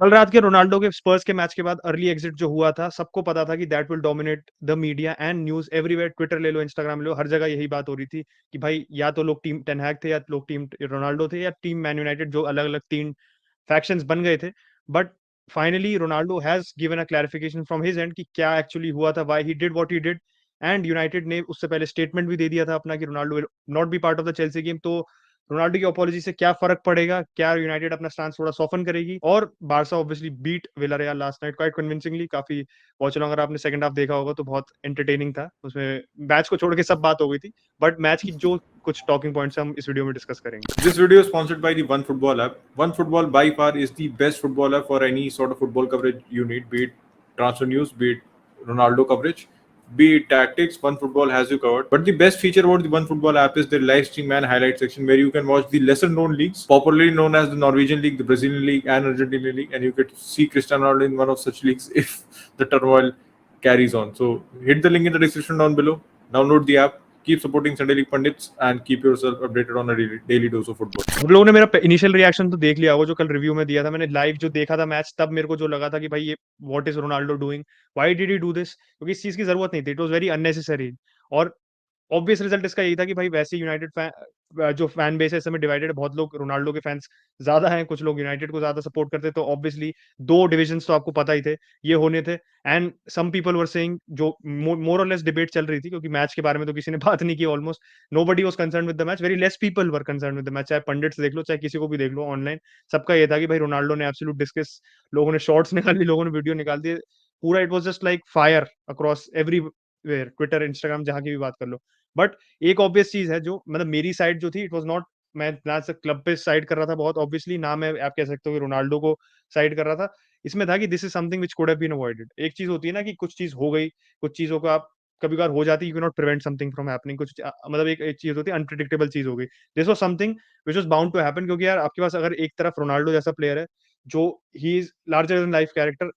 कल रात के रोनाल्डो के स्पर्स के मैच के बाद अर्ली एग्जिट जो हुआ था, सबको पता था कि that will dominate the media and news everywhere. Twitter ले लो, इंस्टाग्राम ले लो, हर जगह यही बात हो रही थी कि भाई या तो लोग टीम टेन हैग थे, या लोग टीम रोनाल्डो थे, या टीम मैन यूनाइटेड, जो अलग-अलग 3 फैक्शंस बन गए थे। But finally Ronaldo has given a clarification from his and कि क्या एक्चुअली हुआ था, why he did what he did. And United ने उससे पहले स्टेटमेंट भी दे दिया था अपना कि Ronaldo will not be part of the Chelsea game. तो रोनाल्डो की अपॉलॉजी से क्या फ़र्क पड़ेगा? क्या यूनाइटेड अपना स्टांस थोड़ा सॉफ़न करेगी? और Barca obviously beat Villarreal last night quite convincingly. काफ़ी वॉच अलोंग अगर आपने सेकंड हाफ देखा होगा तो बहुत एंटरटेनिंग था। उसमें मैच को छोड़ के सब बात हो गई थी। बट मैच की जो कुछ टॉकिंग पॉइंट्स हम इस वीडियो में डिस्कस करेंगे। This video is sponsored by the OneFootball app. OneFootball by far is the best football app for any sort of football coverage you need, be it transfer news, be it Ronaldo coverage, be it tactics. OneFootball has you covered. But the best feature about the OneFootball app is their live stream and highlight section, where you can watch the lesser known leagues, popularly known as the Norwegian League, the Brazilian League, and Argentinian League, and you get to see Cristiano Ronaldo in one of such leagues if the turmoil carries on. So hit the link in the description down below. Download the app. Keep supporting Sunday League Pundits and keep yourself updated on a daily dose of football. आप लोगों ने मेरा initial reaction तो देख लिया होगा जो कल रिव्यू में दिया था। मैंने लाइव जो देखा था मैच, तब मेरे को जो लगा था कि भाई ये what is Ronaldo doing? Why did he do this? क्योंकि इस चीज़ की ज़रूरत नहीं थी। It was very unnecessary. और ऑब्वियस रिजल्ट इसका यही था कि भाई वैसे यूनाइटेड जो फैन बेस है इस समय डिवाइडेड है। बहुत लोग रोनाल्डो के फैंस ज़्यादा हैं, कुछ लोग यूनाइटेड को ज़्यादा सपोर्ट करते हैं। तो ऑब्वियसली 2 डिविजन्स तो आपको पता ही थे, ये होने थे। And some people were saying, जो मोर और लेस डिबेट चल रही थी, क्योंकि मैच के बारे में तो किसी ने बात नहीं की almost. Nobody was concerned with the match, very less people were concerned with the match. चाहे पंडित्स देख लो, चाहे किसी को भी देख लो ऑनलाइन, सबका ये था कि भाई रोनाल्डो ने एब्सोल्यूट डिस्कस। लोगों ने शॉट्स निकाल ली, लोगों ने वीडियो निकाल दी। पूरा it was just like fire across everywhere, Twitter, Instagram, जहाँ की भी बात कर लो। बट एक ऑब्वियस चीज़ है, जो मतलब मेरी साइड जो थी, इट वाज़ नॉट, मैं ना से क्लब पे साइड कर रहा था बहुत ऑब्वियसली, ना मैं आप कह सकते हो कि रोनाल्डो को साइड कर रहा था। इसमें था कि this is something which could have been avoided. एक चीज़ होती है ना कि कुछ चीज़ हो गई, कुछ चीज़ों को आप कभी-कभार हो जाती है, you can not prevent something from happening. कुछ मतलब एक एक चीज़ होती है, अनप्रेडिक्टेबल चीज़ हो गई। This was something which was bound to happen, क्योंकि यार आपके पास अगर एक तरफ रोनाल्डो जैसा प्लेयर है, जो he is larger than life character,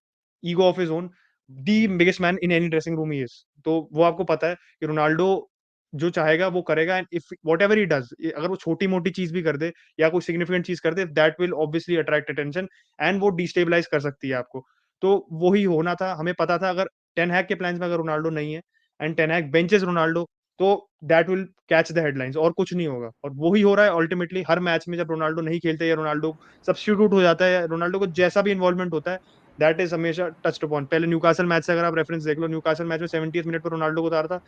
ego of his own, the biggest man in any dressing room he is. तो वो आपको पता है कि रोनाल्डो जो चाहेगा वो करेगा। And if whatever he does, अगर वो छोटी-मोटी चीज़ भी कर दे या कोई सिग्निफिकेंट चीज़ कर दे, that will obviously attract attention and वो डिस्टेबलाइज़ कर सकती है आपको। तो वही होना था, हमें पता था। अगर टेन हैग के प्लान्स में अगर रोनाल्डो नहीं है and Ten Hag benches Ronaldo, तो that will catch the headlines, और कुछ नहीं होगा। और वही हो रहा है अल्टीमेटली हर मैच में। जब रोनाल्डो नहीं खेलते या रोनाल्डो सब्स्टिट्यूट हो जाता है, या रोनाल्डो को जैसा भी इन्वॉल्वमेंट होता है, दैट इज़ हमेशा टच्ड अपॉन। पहले न्यूकासल मैच से अगर आप रेफरेंस देख लो, न्यूकासल मैच में 70th मिनट पर रोनाल्डो को उतारा था,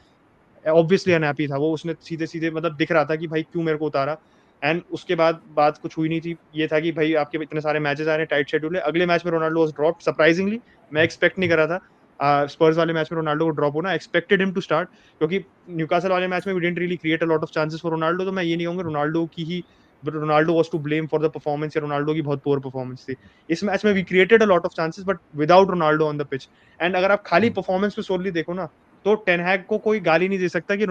ऑब्वियसली अनहैप्पी था वो। उसने सीधे-सीधे मतलब दिख रहा था कि भाई क्यों मेरे को उतारा। एंड उसके बाद बात कुछ हुई नहीं थी। ये था कि भाई आपके इतने सारे मैचेस आ रहे हैं, टाइट शेड्यूल है। अगले मैच में रोनाल्डो वाज़ ड्रॉप्ड सरप्राइजिंगली। मैं एक्सपेक्ट नहीं कर रहा था स्पर्स वाले मैच में रोनाल्डो को ड्रॉप होना। एक्सपेक्टेड हिम टू स्टार्ट, क्योंकि न्यूकासल वाले मैच में we didn't really create a lot of chances for Ronaldo. तो मैं ये नहीं कहूँगा रोनाल्डो की ही, but Ronaldo was to blame for the performance, या रोनाल्डो की बहुत पुअर परफॉर्मेंस थी। इस मैच में we created a lot of chances but without Ronaldo on the pitch. And अगर आप खाली परफॉर्मेंस पे सोलली देखो ना, तो टेन हैग को कोई गाली नहीं दे सकता कि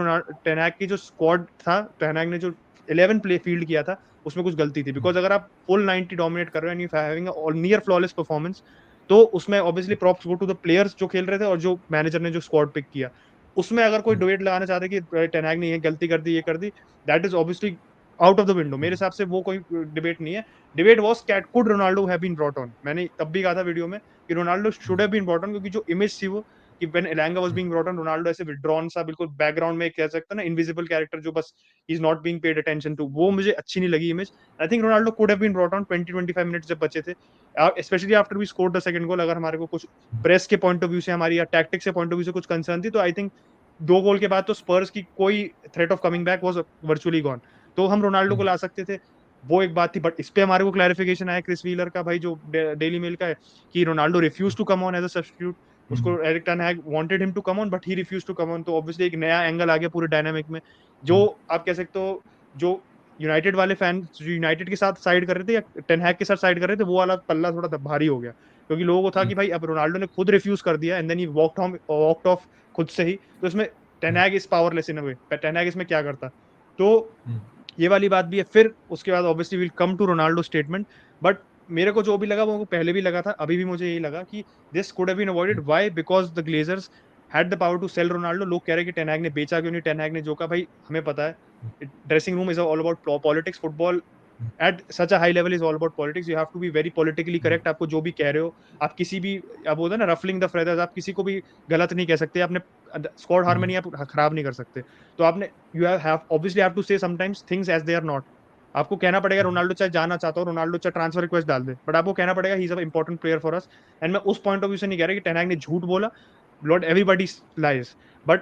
टेन हैग की जो स्क्वाड था, टेन हैग ने जो 11 प्ले फील्ड किया था, उसमें कुछ गलती थी। बिकॉज़ अगर आप फुल 90 डोमिनेट कर रहे हो and you having a near flawless performance, तो उसमें obviously props go to the players जो खेल रहे थे और जो मैनेजर ने जो स्क्वाड पिक किया। उसमें अगर कोई डिबेट लगाना चाहता है कि टेन हैग ने ये गलती कर दी, ये कर दी, that is obviously out of the window. मेरे हिसाब से वो कोई डिबेट नहीं है। Debate was that could Ronaldo have been brought on. मैंने तब भी कहा था वीडियो में कि Ronaldo should have been brought on, क्योंकि जो इमेज थी वो, कि when Elanga was being brought on, Ronaldo ऐसे विथड्रॉन सा बिल्कुल बैकग्राउंड में, कह सकते हैं ना, इनविजिबल कैरेक्टर जो बस he is not being paid attention to, वो मुझे अच्छी नहीं लगी image. I think Ronaldo could have been brought on 20-25 minutes जब बचे थे। Specially after we scored the second goal, अगर हमारे को कुछ प्रेस के पॉइंट ऑफ व्यू से, हमारी या टैक्टिक्स के पॉइंट ऑफ व्यू से कुछ कंसर्न थी, तो आई थिंक 2 गोल के बाद तो स्पर्स की कोई threat of coming back was virtually gone. तो हम रोनाल्डो को ला सकते थे, वो एक बात थी। बट इस पे हमारे को क्लैरिफिकेशन आया क्रिस व्हीलर का, भाई जो डेली मेल का है, कि Ronaldo refuse to come on as a substitute. उसको Erik Ten Hag wanted him to come on, but he refused to come on. तो ऑब्वियसली एक नया एंगल आ गया पूरे डायनामिक में, जो आप कह सकते हो, जो यूनाइटेड वाले फैन जो यूनाइटेड के साथ साइड कर रहे थे या टेन हैग के साथ साइड कर रहे थे, वो वाला पल्ला थोड़ा भारी हो गया। क्योंकि लोगों को था कि भाई अब रोनाल्डो ने खुद रिफ्यूज कर दिया and then he walked off खुद से ही। तो इसमें Ten Hag is powerless in a way, Ten Hag इसमें क्या करता? तो ये वाली बात भी है। फिर उसके बाद obviously will come to Ronaldo statement. But मेरे को जो भी लगा, वो पहले भी लगा था, अभी भी मुझे यही लगा कि this could have been avoided. Why? Because the Glazers had the power to sell Ronaldo. लोग कह रहे हैं कि टेन हैग ने बेचा क्यों नहीं? टेन हैग ने जो कहा, भाई हमें पता है dressing room is all about politics. Football at such a high level is all about politics, you have to be very politically correct. आपको जो भी कह रहे हो, आप किसी भी, आप होता है ना रफलिंग द फेदर्स, आप किसी को भी गलत नहीं कह सकते, अपने स्क्वाड हार्मनी आप खराब नहीं कर सकते। तो आपने, you have obviously have to say sometimes things as they are not. आपको कहना पड़ेगा रोनाल्डो चाहे जाना चाहता हो, रोनाल्डो चाहे ट्रांसफर रिक्वेस्ट डाल दे, बट आपको कहना पड़ेगा he is a important player for us. And मैं उस पॉइंट ऑफ व्यू से नहीं कह रहा कि टेन हैग ने झूठ बोला, लॉट एवरीबॉडी लाइज, बट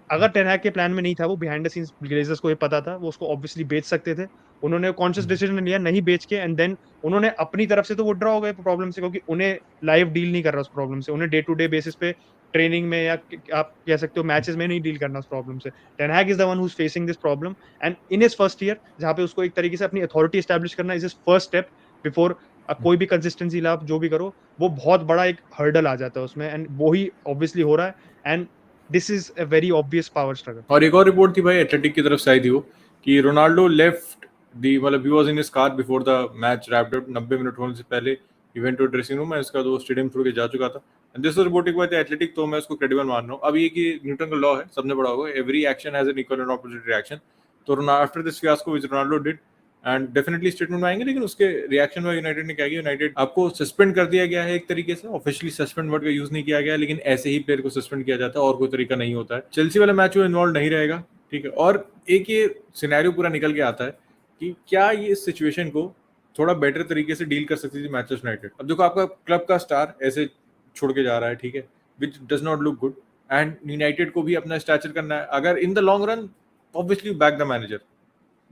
अगर टेन हैग के प्लान में नहीं था, वो बिहाइंड द सीन्स ग्लेजर्स को ये पता था, वो उसको ऑब्वियसली बेच सकते थे। उन्होंने कॉन्शियस डिसीजन लिया नहीं बेच के, एंड देन उन्होंने अपनी तरफ से तो वो ड्रॉ हो गए प्रॉब्लम से, क्योंकि उन्हें लाइव डील नहीं कर रहा उस प्रॉब्लम से, उन्हें डे टू डे बेसिस पे ट्रेनिंग में या आप कह सकते हो मैचेस में नहीं डील करना उस प्रॉब्लम से। Ten Hag is the one who is facing this problem, and in his first year जहाँ पे उसको एक तरीके से अपनी अथॉरिटी एस्टैब्लिश करना is his first step before कोई भी कंसिस्टेंसी लाभ जो भी करो, वो बहुत बड़ा एक हर्डल आ जाता है उसमें, एंड वो ही ऑब्वियसली हो रहा है। And this is a very obvious power struggle. और एक और रिपोर्ट थी भाई एथलेटिक की तरफ से आई थी वो, कि रोनाल्डो लेफ्ट दी, मतलब he was in his car before the match wrapped up, 90 minute होने से पहले ही वेंट टू ड्रेसिंग रूम, मैं इसका तो स्टेडियम छोड़ के जा चुका था। And this was reported by the Athletic, तो मैं इसको क्रेडिबल मान रहा हूं। अब ये कि न्यूटन का लॉ है, सबने पढ़ा होगा, every action has an equal and opposite reaction. तो after this fiasco which Ronaldo did, and definitely statement में आएंगे, लेकिन उसके रिएक्शन में यूनाइटेड ने क्या किया, यूनाइटेड आपको सस्पेंड कर दिया गया है एक तरीके से, ऑफिशियली सस्पेंड वर्ड का यूज नहीं किया गया, लेकिन ऐसे ही प्लेयर को सस्पेंड किया जाता है और कोई तरीका नहीं होता है। चेल्सी वाला मैच में इन्वॉल्व नहीं रहेगा, ठीक है। और एक ये सिनेरियो पूरा निकल के आता है कि क्या ये इस सिचुएशन को थोड़ा बेटर तरीके से डील कर सकती थी मैनचेस्टर यूनाइटेड। अब देखो आपका क्लब का स्टार ऐसे छोड़ के जा रहा है, ठीक है, which does not look good, and United को भी अपना स्टैचर करना है अगर in the long run, obviously back the manager,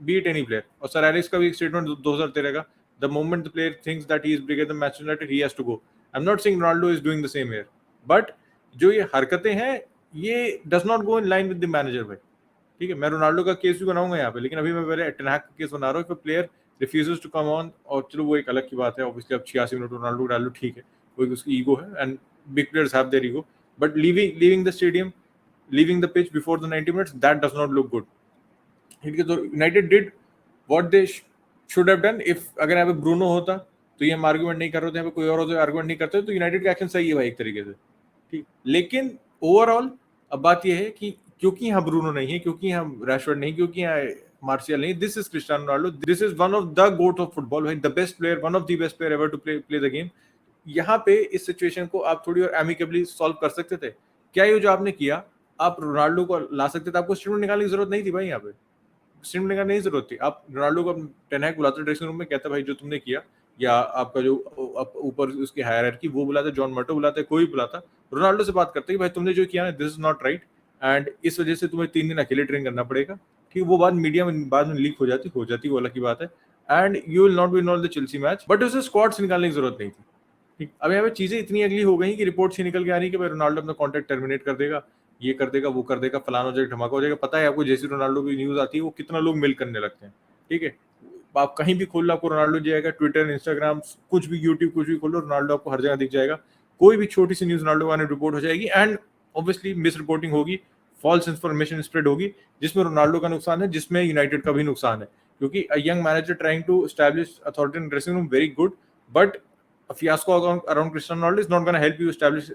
be it any player. और सर एलेक्स का भी एक स्टेटमेंट 2013 का, the moment the player thinks that he is bigger than Manchester United, he has to go. I'm not saying Ronaldo is doing the same here, but जो ये हरकतें हैं, ये does not go in line with the manager भाई, ठीक है। मैं Ronaldo का केस भी बनाऊंगा यहाँ पे, लेकिन अभी मैं पहले टेन हैग का केस बना रहा हूँ। if a player refuses to come on, और चलो वो एक अलग की बात है, ऑब्वियसली अब 86 मिनट रोनाल्डो डाल लो, ठीक है, वो उसकी ईगो है, and big players have their ego, but leaving the stadium, leaving the pitch before the 90 minutes, that does not look good, ठीक है। तो United did what they should have done. If अगर यहाँ पे ब्रूनो होता तो ये हम आर्गुमेंट नहीं कर रहे थे, यहाँ पे कोई और होता आर्गुमेंट नहीं करते, तो यूनाइटेड का एक्शन सही है भाई एक तरीके से, ठीक। लेकिन ओवरऑल अब बात यह है कि क्योंकि यहाँ ब्रूनो नहीं है, क्योंकि यहाँ रैशवर्ड नहीं, क्योंकि यहाँ मार्शियल नहीं, this is Cristiano Ronaldo, this is one of the GOAT of football भाई, the best player, one of the best player ever to play the game. यहाँ पे इस सिचुएशन को आप थोड़ी और एमिकेबली सॉल्व कर सकते थे। क्या ये जो आपने किया, आप रोनाल्डो को ला सकते थे, आपको स्टेटमेंट निकालने की जरूरत नहीं थी भाई, यहाँ पे स्टेटमेंट निकालने की जरूरत थी। आप रोनाल्डो को टेन हैग बुलाते ड्रेसिंग रूम में, कहता भाई जो तुमने किया, या आपका जो ऊपर उसकी हायरार्की वो बुलाता, जॉन मर्टो बुलाता, कोई बुलाता, रोनाल्डो से बात करते कि भाई तुमने जो किया ना, this is not right, and इस वजह से तुम्हें 3 दिन अकेले ट्रेन करना पड़ेगा, ठीक। वो बात मीडिया में बाद में लीक हो जाती वो अलग की बात है, and you will not be involve the Chelsea match, but उसे स्क्वाड से निकालने की जरूरत नहीं थी, ठीक। अब यहाँ पे चीजें इतनी अगली हो गई कि रिपोर्ट से निकल के आ रही है कि भाई रोनाल्डो अपना कॉन्ट्रैक्ट टर्मिनेट कर देगा, ये कर देगा, वो कर देगा, फलाना हो जाएगा, धमाका हो जाएगा। पता है आपको, जैसे रोनाल्डो की न्यूज आती है वो कितना लोग मिल करने लगते हैं, ठीक है। आप कहीं भी खोल लो आपको रोनाल्डो जाएगा, ट्विटर, इंस्टाग्राम, कुछ भी, यूट्यूब, कुछ भी खोलो, रोनाल्डो आपको हर जगह दिख जाएगा। कोई भी छोटी सी न्यूज रोनाल्डो वाले रिपोर्ट हो जाएगी, एंड ऑब्वियसली मिस रिपोर्टिंग होगी, फॉल्स इन्फॉर्मेशन स्प्रेड होगी, जिसमें रोनाल्डो का नुकसान है, जिसमें यूनाइटेड का भी नुकसान है, क्योंकि a young manager trying to establish authority in dressing room, very good, but a fiasco around Cristiano Ronaldo is not going to help you establish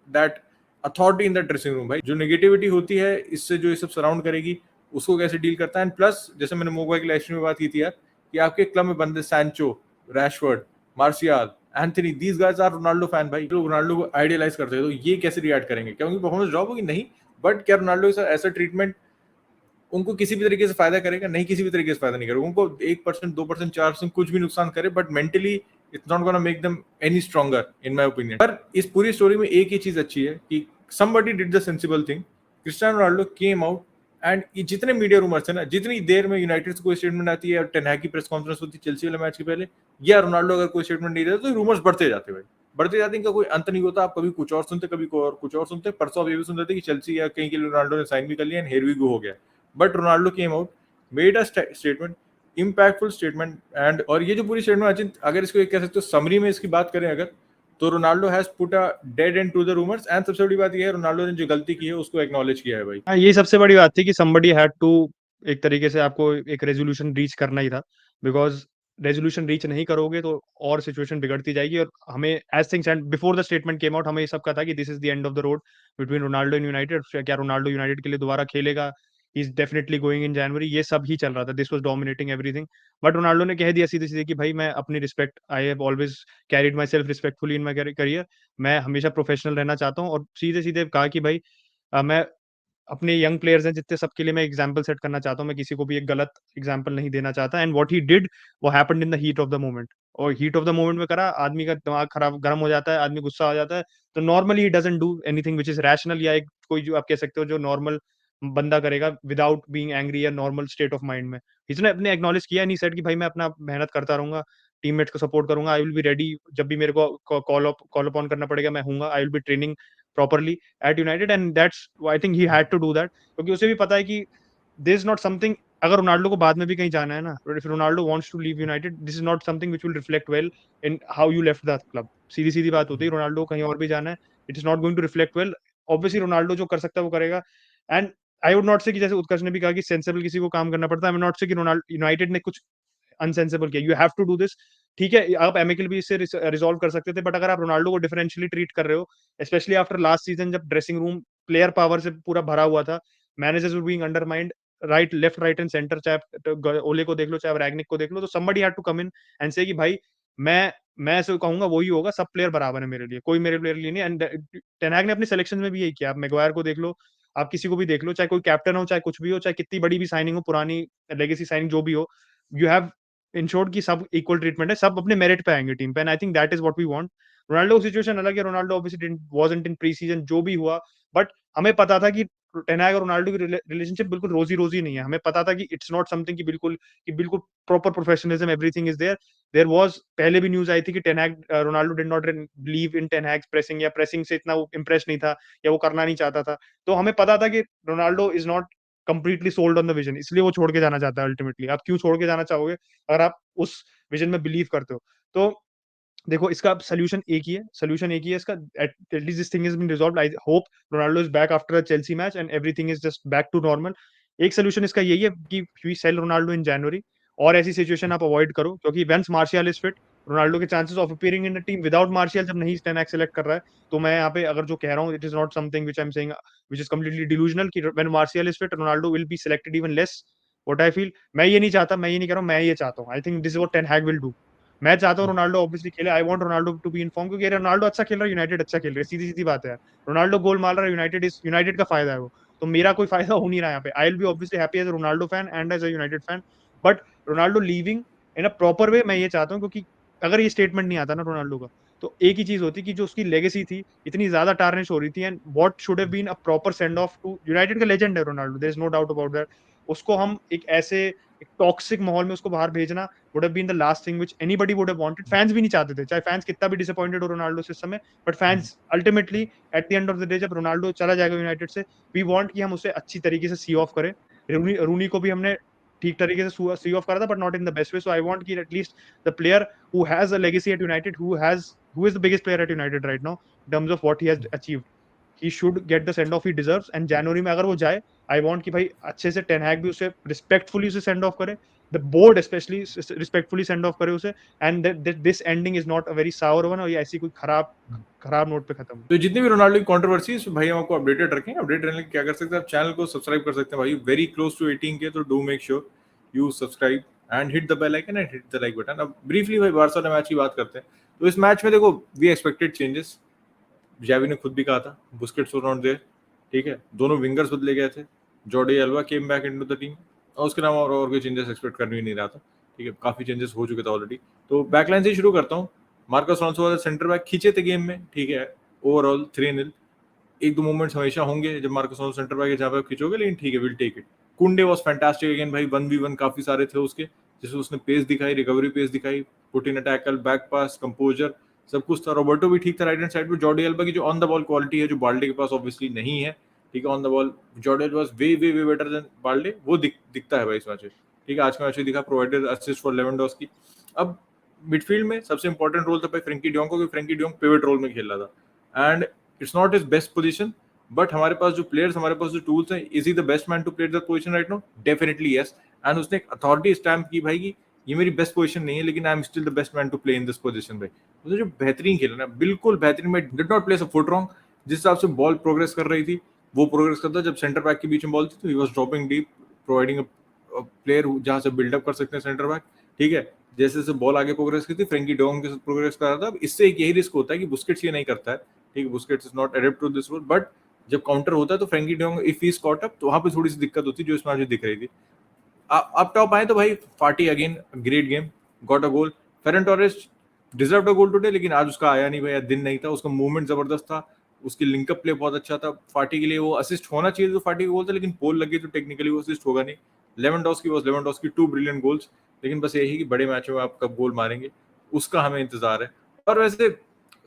that authority in the dressing room भाई। जो negativity होती है इससे जो ये सब surround करेगी, उसको कैसे डील करता है। एंड प्लस जैसे मैंने मोबाइल की लाइव स्ट्रीम में बात की थी यार, कि आपके क्लब में बंदे Sancho, Rashford, Martial, Antony, these guys are Ronaldo fan भाई, लोग रोनाल्डो को आइडियलाइज करते हैं, तो ये कैसे रिएक्ट करेंगे, क्या उनकी परफॉर्मेंस ड्रॉप होगी? नहीं, बट क्या रोनाल्डो का ऐसा ट्रीटमेंट उनको किसी भी तरीके से फायदा करेगा? नहीं, किसी भी तरीके से फायदा नहीं करेगा उनको। 1%, 2%, 4% कुछ भी नुकसान करे, but mentally it's not gonna make them any stronger in my opinion. पर इस पूरी स्टोरी में एक ही चीज अच्छी है कि somebody did the sensible thing, Cristiano Ronaldo came out, and ये जितने मीडिया रूमर्स है ना, जितनी देर में यूनाइटेड से कोई स्टेटमेंट आती है, टेन हैग की प्रेस कॉन्फ्रेंस होती है चेल्सी वाले मैच के पहले, या रोनाल्डो अगर कोई स्टेटमेंट नहीं देता, तो रूमर्स बढ़ते जाते भाई, बढ़ते जाते, इनका कोई अंत नहीं होता। आप कभी कुछ और सुनते, कभी कोई और कुछ और सुनते। परसों आप ये भी सुन रहे थे कि चेल्सी या कहीं के लिए रोनाल्डो ने साइन भी कर लिया, एंड हियर वी गो हो गया। But Ronaldo came out, made a statement, impactful statement, and और ये जो पूरी स्टेटमेंट अचिंत, अगर इसको एक कह सकते हो समरी में इसकी बात करें अगर, तो Ronaldo has put a dead end to the rumours, and सबसे बड़ी बात ये है रोनाल्डो ने जो गलती की है उसको एक्नॉलेज किया है भाई। हाँ, ये सबसे बड़ी बात थी कि somebody had to, एक तरीके से आपको एक रेजोल्यूशन रीच करना ही था, बिकॉज रेजोल्यूशन रीच नहीं करोगे तो और सिचुएशन बिगड़ती जाएगी। और हमें as things and before the statement came out, हमें ये सब का था कि this is the end of the road between Ronaldo and United. क्या रोनाल्डो यूनाइटेड के लिए दोबारा खेलेगा he is definitely going in January, ये सब ही चल रहा था, this was dominating everything. But Ronaldo ने कह दिया सीधे सीधे कि भाई मैं अपनी respect, I have always carried my self respectfully in my career, मैं हमेशा प्रोफेशनल रहना चाहता हूँ, और सीधे सीधे कहा कि भाई मैं अपने यंग प्लेयर्स हैं जितने, सबके लिए मैं एग्जांपल सेट करना चाहता हूँ, मैं किसी को भी एक गलत एग्जांपल नहीं देना चाहता। एंड व्हाट ही डिड, वो happened in the heat of the moment, और हीट ऑफ द मोमेंट में करा, आदमी का दिमाग खराब गर्म हो जाता है, आदमी गुस्सा हो जाता है, तो normally he doesn't do anything which is rational, या एक कोई जो आप कह सकते हो जो नॉर्मल बंदा करेगा विदाउट बीइंग एंग्री या नॉर्मल स्टेट ऑफ माइंड में। इसने अपने एक्नॉलेज किया, नहीं सेड कि भाई मैं अपना मेहनत करता रहूंगा, टीममेट्स को सपोर्ट करूंगा, आई विल बी रेडी, जब भी मेरे को कॉल अपॉन करना पड़ेगा मैं हूंगा, I will be training properly at United, and that's I think he had to do that, क्योंकि उसे भी पता है कि दिस इज नॉट समथिंग, अगर रोनाल्डो को बाद में भी कहीं जाना है ना, if Ronaldo wants to leave United, this is not something which will reflect well in how you left the club. सीधी सीधी बात होती है, रोनाल्डो को कहीं और भी जाना है, it is not going to reflect well. Obviously Ronaldo जो कर सकता है वो करेगा, एंड आई वुड नॉट से कि जैसे उत्कर्ष ने भी कहा कि सेंसेबल किसी को काम करना पड़ता है, आई वुड नॉट से कि रोनाल्डो यूनाइटेड ने कुछ अनसेंसेबल किया, you have to do this. ठीक है, आप एमिकल भी इससे रिजॉल्व कर सकते थे, बट अगर आप रोनाल्डो को डिफरेंशियली ट्रीट कर रहे हो, स्पेशली आफ्टर लास्ट सीजन जब ड्रेसिंग रूम प्लेयर पावर से पूरा भरा हुआ था, managers were being undermined right left right and centre, चाहे ओले को देख लो चाहे रैगनिक को देख लो, तो somebody had to come in and say कि भाई मैं ऐसे कहूंगा वही होगा, सब प्लेयर बराबर है मेरे लिए, कोई मेरे प्लेयर लिए नहीं। एंड टेन हैग ने अपने सिलेक्शन में भी यही किया, आप मैगवायर को देख लो, आप किसी को भी देख लो, चाहे कोई कैप्टन हो, चाहे कुछ भी हो, चाहे कितनी बड़ी भी साइनिंग हो, पुरानी लेगेसी साइनिंग जो भी हो, यू हैव इंश्योर्ड कि सब इक्वल ट्रीटमेंट है, सब अपने मेरिट पे आएंगे टीम पे, and I think that is what we want. Ronaldo की सिचुएशन अलग है, Ronaldo obviously wasn't in pre season जो भी हुआ, बट हमें पता था कि टेन हैग और रोनाल्डो की रिलेशनशिप बिल्कुल रोजी रोजी नहीं है, हमें पता था कि इट्स नॉट समथिंग कि बिल्कुल proper professionalism everything is there. There was पहले भी न्यूज आई थी कि Ten Hag Ronaldo did not believe in Ten Hag's pressing, या प्रेसिंग से इतना वो इंप्रेस नहीं था, या वो करना नहीं चाहता था, तो हमें पता था कि Ronaldo is not completely sold on the vision, इसलिए वो छोड़ के जाना चाहता है अल्टीमेटली। आप क्यों छोड़ के जाना चाहोगे अगर आप उस विजन में बिलीव करते हो? तो देखो इसका सोल्यूशन एक ही है, सोल्यूशन एक ही है इसका, at least this thing is been resolved, I hope Ronaldo is back after the Chelsea match and everything is just back to normal. एक सोल्यूशन इसका यही है कि we sell Ronaldo in January, और ऐसी सिचुएशन आप अवॉइड करो, क्योंकि once Martial is fit, Ronaldo के chances of appearing in the team without Martial जब नहीं टेन सेलेक्ट कर रहा है, तो मैं यहाँ पे अगर जो कह रहा हूँ, it is not something which I am saying which is completely delusional, कि when Martial is fit Ronaldo will be selected even less. What I feel, मैं ये नहीं चाहता, मैं ये नहीं कह रहा हूँ, मैं ये चाहता हूँ, I think this is what ten Hag will do. मैं चाहता हूँ रोनाल्डो ऑब्वियसली खेले, I want Ronaldo to be in form, क्योंकि रोनाल्डो अच्छा खेल रहा है, यूनाइटेड अच्छा खेल रही है, सीधी सीधी बात है यार। रोनाल्डो गोल मार रहा है, यूनाइटेड का फायदा है वो, तो मेरा कोई फायदा हो नहीं रहा यहाँ पे। I will be obviously happy as a Ronaldo fan and as a United fan, but Ronaldo leaving in a proper way मैं ये चाहता हूँ, क्योंकि अगर ये स्टेटमेंट नहीं आता ना रोनाल्डो का, तो एक ही चीज होती कि जो उसकी लेगेसी थी इतनी ज्यादा टार्निश हो रही थी, and what should have been a proper send off to United का लेजेंड है Ronaldo, there is no doubt about that. उसको हम एक ऐसे एक टॉक्सिक माहौल में उसको बाहर भेजना would have been the last thing which anybody would have wanted, fans भी नहीं चाहते थे, चाहे फैंस कितना भी डिसअपॉइंटेड हो रोनाल्डो से इस समय, but fans ultimately at the end of the day जब रोनाल्डो चला जाएगा यूनाइटेड से, वी वांट कि हम उसे अच्छी तरीके से सी ऑफ करें। रूनी को भी हमने ठीक तरीके से सी ऑफ करा था, but not in the best way, so I want कि at least the player who has a legacy at United, who is the biggest player at United right now in terms of what he has achieved, he should get the send off he deserves, and जनवरी में अगर वो जाए, आई want कि भाई अच्छे से Ten हैग भी उसे रिस्पेक्टफुली उसे सेंड ऑफ करे, the board specially respectfully send off करे उसे, and this ending is not a very sour one, और ये ऐसी कोई खराब खराब नोट पे खत्म। तो जितनी भी रोनाल्डो की कंट्रोवर्सी भाई हम आपको अपडेटेड रखेंगे। अपडेट रहने के क्या कर सकते हैं, आप चैनल को सब्सक्राइब कर सकते हैं भाई, वेरी क्लोज टू 18 के, तो do make sure you subscribe and hit the bell icon and hit the like button. अब ब्रीफली भाई बार्सिलोना मैच की बात करते हैं, तो इस मैच में देखो वी एक्सपेक्टेड चेंजेस, जावी ने खुद भी कहा था बुस्केट्स वर नॉट देयर, ठीक है, दोनों विंगर्स बदले गए थे, Jordi alba came back into the team, और उसके अलावा और कोई चेंजेस एक्सपेक्ट कर भी नहीं रहा था, ठीक है, काफी चेंजेस हो चुके थे ऑलरेडी। तो बैकलाइन से ही शुरू करता हूँ, मार्कस अलॉन्सो वाला सेंटर बैक खींचे थे गेम में, ठीक है, ओवरऑल 3-0, एक दो मोमेंट्स हमेशा होंगे जब मार्कस अलॉन्सो सेंटर बैक है जहाँ पे आप खींचोगे, लेकिन ठीक है, विल टेक इट। कुंडे वाज फैंटास्टिक अगेन भाई, 1v1 काफी सारे थे उसके, जिसमें उसने पेस दिखाई, रिकवरी पेस दिखाई, put in a tackle, back pass, composer, सब कुछ था। रॉबर्टो भी ठीक था राइट हैंड साइड पे। जॉर्डी अल्बा की जो ऑन द बॉल क्वालिटी है, जो बाल्डे के पास ऑब्वियसली नहीं है, ठीक है, on the ball Jordi alba was way way way better than Balde, वो दिखता है भाई इस मैच में, ठीक है, आज का मैच में दिखा, प्रोवाइडेड असिस्ट फॉर लेवेंडोव्स्की। अब मिडफील्ड में सबसे इंपॉर्टेंट रोल था भाई फ्रैंकी डियोंग को, क्योंकि फ्रैंकी डियोंग पिवट रोल में खेल रहा था, and it's not his best position, but हमारे पास जो प्लेयर्स, हमारे पास जो टूल्स हैं, is he the best man to play that position right now? Definitely yes. And उसने एक अथॉरिटी स्टैम्प की भाई कि ये मेरी बेस्ट पोजीशन नहीं है, लेकिन I am still the best man to play in this position. भाई उसने जो बेहतरीन खेला ना, बिल्कुल बेहतरीन, मैं did not place a foot wrong, जिस हिसाब से बॉल प्रोग्रेस कर रही थी, वो प्रोग्रेस करता जब सेंटर बैक के बीच में बॉल थी, तो he was dropping deep, providing a player जहां से बिल्डअप कर सकते हैं सेंटर बैक, ठीक है। जैसे जैसे बॉल आगे प्रोग्रेस की थी, फ्रेंकी डोंग के साथ प्रोग्रेस कर रहा था। अब इससे एक यही रिस्क होता है कि बुस्केट्स ये नहीं करता है, ठीक है, Busquets is not adept to this role, but जब काउंटर होता है तो Frenkie Jong if he is caught up, तो वहां पे थोड़ी सी दिक्कत होती है जो इसमें आज दिख रही थी। अप टॉप आए तो भाई Fati again great game, got a goal. Ferran Torres deserve a goal today, लेकिन आज उसका आया नहीं भैया, दिन नहीं था, उसका मूवमेंट जबरदस्त था, उसकी लिंकअप प्ले बहुत अच्छा था। फाटी के लिए वो असिस्ट होना चाहिए तो फाटी का गोल था, लेकिन पोल लगी तो टेक्निकली वो असिस्ट होगा नहीं। लेवेंडोस्की 2 ब्रिलियंट गोल्स, लेकिन बस यही कि बड़े मैचों में आप कब गोल मारेंगे उसका हमें इंतजार है। और वैसे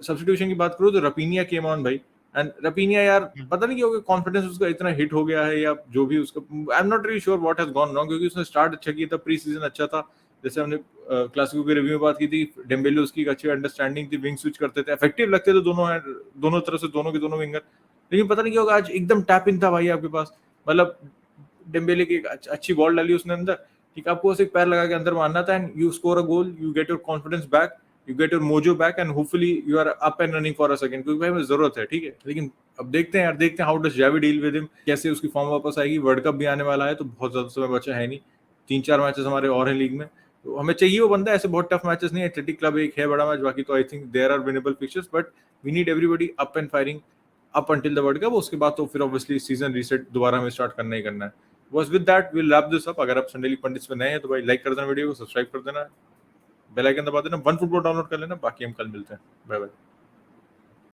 सब्स्टिट्यूशन की बात करूँ तो रपीनिया केम ऑन भाई, एंड रपीनिया यार पता नहीं क्यों कॉन्फिडेंस उसका इतना हिट हो गया है, या जो भी उसका, I am not really sure what has gone wrong, क्योंकि उसने स्टार्ट अच्छा किया था, प्री सीजन अच्छा था, जैसे हमने क्लासिको के रिव्यू में बात की थी, डेम्बेले उसकी अच्छी अंडरस्टैंडिंग थी, विंग स्विच करते थे, इफेक्टिव लगते थे दोनों तरफ से, दोनों के दोनों विंगर। लेकिन पता नहीं क्यों आज एकदम टैप इन था भाई आपके पास, मतलब डेम्बेले की एक अच्छी बॉल डाली उसने अंदर, ठीक, आपको बस एक पैर लगा के अंदर मारना था, and you score a goal, you get your confidence back, you get your mojo back, and hopefully you are up and running for a second, क्योंकि भाई हमें जरूरत है, ठीक है। लेकिन अब देखते हैं यार, देखते हैं how does Xavi deal with him, कैसे उसकी फॉर्म वापस आएगी। वर्ल्ड कप भी आने वाला है, तो बहुत ज्यादा समय बचा है नहीं, 3-4 मैचेस हमारे और हैं लीग में, तो हमें चाहिए वो बंदा। ऐसे बहुत टफ मैचेस नहीं है, एथलेटिक क्लब एक है बड़ा मैच, बाकी तो I think there are winnable fixtures, but we need everybody up and firing up until the World Cup. उसके बाद तो फिर ऑब्वियसली सीजन रीसेट दोबारा हमें स्टार्ट करना ही करना है। बस with that will wrap this up. अगर आप संडे लीग पंडित्स पे नए हैं तो भाई लाइक कर देना वीडियो को, सब्सक्राइब कर देना, बेल आइकन दबा देना, वन फुटबॉल डाउनलोड कर लेना। बाकी हम कल मिलते हैं, बाय बाय।